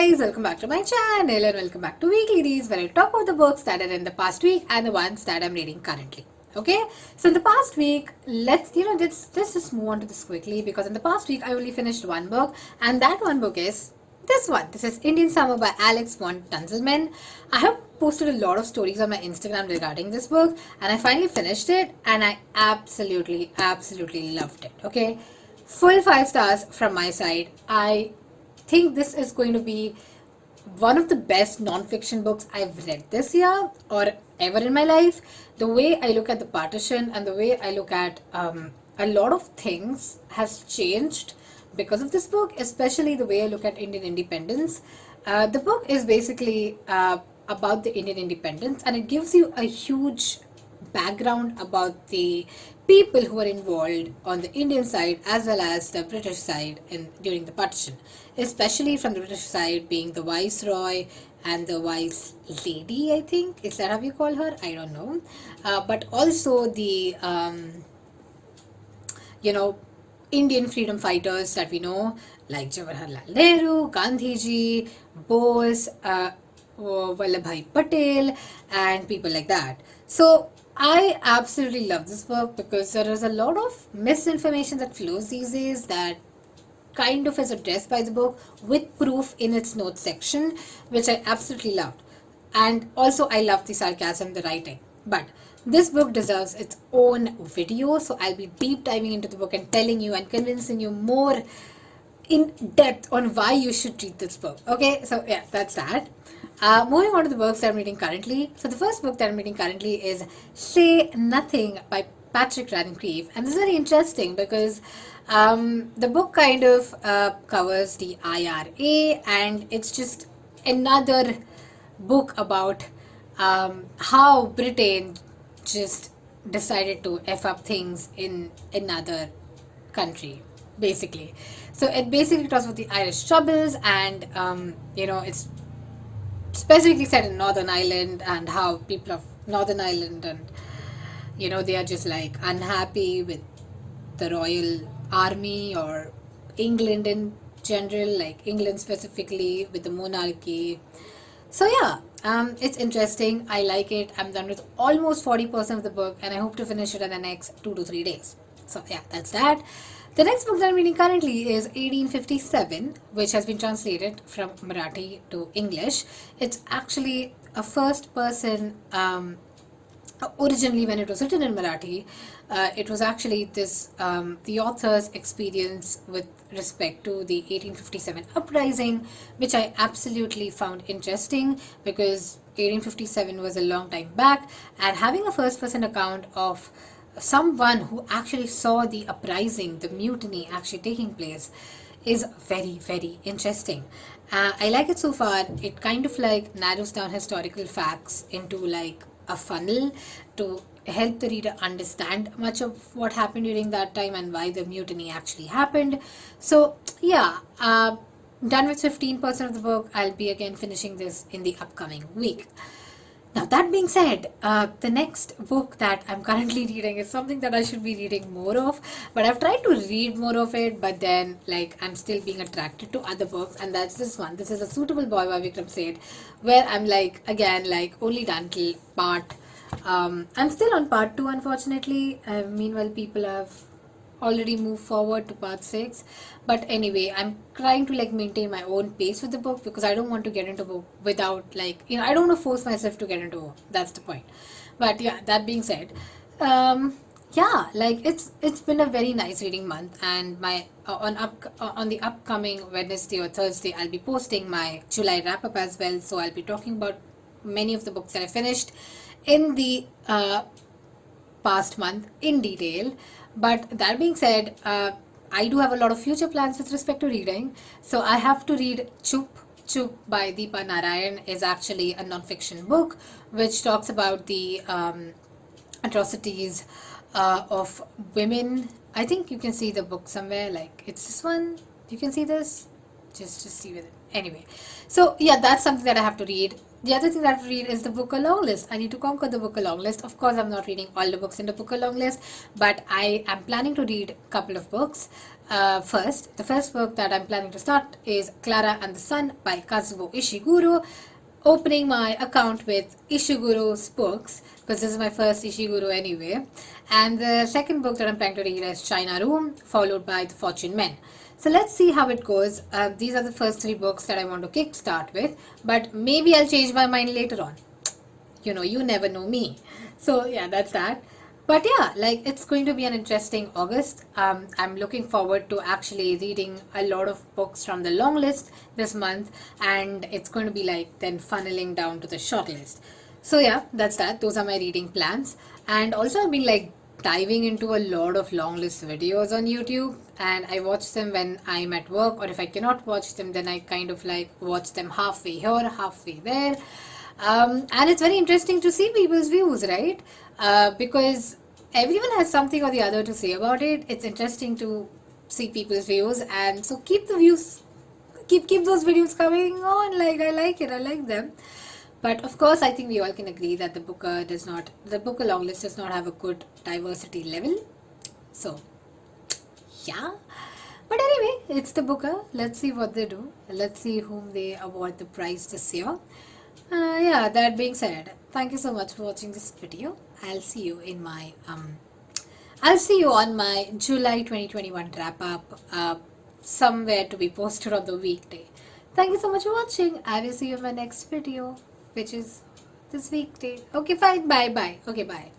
guys, welcome back to my channel and welcome back to Weekly Reads, where I talk about the books that are in the past week and the ones that I'm reading currently. Okay, so in the past week, let's just move on to this quickly, because in the past week I only finished one book, and that one book is this one. This is Indian Summer by Alex von Tunzelman. I have posted a lot of stories on my Instagram regarding this book, and I finally finished it, and I absolutely loved it. Okay, full 5 stars from my side. I think this is going to be one of the best non-fiction books I've read this year or ever in my life. The way I look at the partition and the way I look at a lot of things has changed because of this book, especially the way I look at Indian independence. The book is basically about the Indian independence, and it gives you a huge background about the people who were involved on the Indian side as well as the British side during the partition, especially from the British side being the Viceroy and the Vice Lady, I think. Is that how you call her? I don't know. But also the, Indian freedom fighters that we know, like Jawaharlal Nehru, Gandhiji, Bose, Vallabhbhai Patel, and people like that. So I absolutely love this book because there is a lot of misinformation that flows these days that kind of is addressed by the book with proof in its notes section, which I absolutely loved. And also I love the sarcasm, the writing. But this book deserves its own video, so I'll be deep diving into the book and telling you and convincing you more in depth on why you should read this book. Okay, so yeah, that's that. Moving on to the books that I'm reading currently. So the first book that I'm reading currently is Say Nothing by Patrick Radcliffe, and this is very interesting because the book kind of covers the IRA, and it's just another book about how Britain just decided to F up things in another country, basically. So it basically talks about the Irish Troubles, and it's specifically set in Northern Ireland and how people of Northern Ireland and they are just like unhappy with the royal army or England in general, like England specifically with the monarchy. So yeah, it's interesting. I like it. I'm done with almost 40% of the book, and I hope to finish it in the next 2 to 3 days. So yeah, that's that. The next book that I'm reading currently is 1857, which has been translated from Marathi to English. It's actually a first person, originally when it was written in Marathi, it was actually this, the author's experience with respect to the 1857 uprising, which I absolutely found interesting because 1857 was a long time back, and having a first person account of someone who actually saw the uprising, the mutiny actually taking place, is very interesting. I like it so far. It kind of like narrows down historical facts into like a funnel to help the reader understand much of what happened during that time and why the mutiny actually happened. So yeah, done with 15% of the book. I'll be again finishing this in the upcoming week. Now, that being said, the next book that I'm currently reading is something that I should be reading more of, but I've tried to read more of it, but then like I'm still being attracted to other books, and that's this one. This is A Suitable Boy by Vikram Seth, where I'm like, again, like only done till part, I'm still on part 2, unfortunately. Meanwhile, people have already moved forward to part 6, but anyway, I'm trying to like maintain my own pace with the book because I don't want to get into a book without like, I don't want to force myself to get into a book. That's the point. But yeah, that being said, yeah, like it's been a very nice reading month, and my on the upcoming Wednesday or Thursday I'll be posting my July wrap up as well, so I'll be talking about many of the books that I finished in the past month in detail. But that being said, I do have a lot of future plans with respect to reading. So I have to read Chup. Chup by Deepa Narayan is actually a non-fiction book which talks about the atrocities of women. I think you can see the book somewhere, like it's this one. You can see this. Just see with it. Anyway, so yeah, that's something that I have to read. The other thing that I have to read is the Booker long list. I need to conquer the Booker long list. Of course, I'm not reading all the books in the Booker long list, but I am planning to read a couple of books. First, the first book that I'm planning to start is Clara and the Sun by Kazuo Ishiguro. Opening my account with Ishiguro's books, because this is my first Ishiguro anyway. And the second book that I'm planning to read is China Room, followed by The Fortune Men. So let's see how it goes. These are the first 3 books that I want to kickstart with, but maybe I'll change my mind later on. You never know me. So yeah, that's that. But yeah, like, it's going to be an interesting August. I'm looking forward to actually reading a lot of books from the long list this month, and it's going to be like then funneling down to the short list. So yeah, that's that. Those are my reading plans. And also I've been like diving into a lot of long list videos on YouTube, and I watch them when I'm at work, or if I cannot watch them, then I kind of like watch them halfway here, halfway there. And it's very interesting to see people's views, right? Because everyone has something or the other to say about it. It's interesting to see people's views, and so keep the views, keep those videos coming on. Like, I like it, I like them. But of course, I think we all can agree that the Booker long list does not have a good diversity level. So yeah. But anyway, it's the Booker. Let's see what they do. Let's see whom they award the prize this year. Yeah, that being said, thank you so much for watching this video. I'll see you on my July 2021 wrap up, somewhere to be posted on the weekday. Thank you so much for watching. I will see you in my next video, which is this weekday. Okay, fine. Bye. Okay, bye.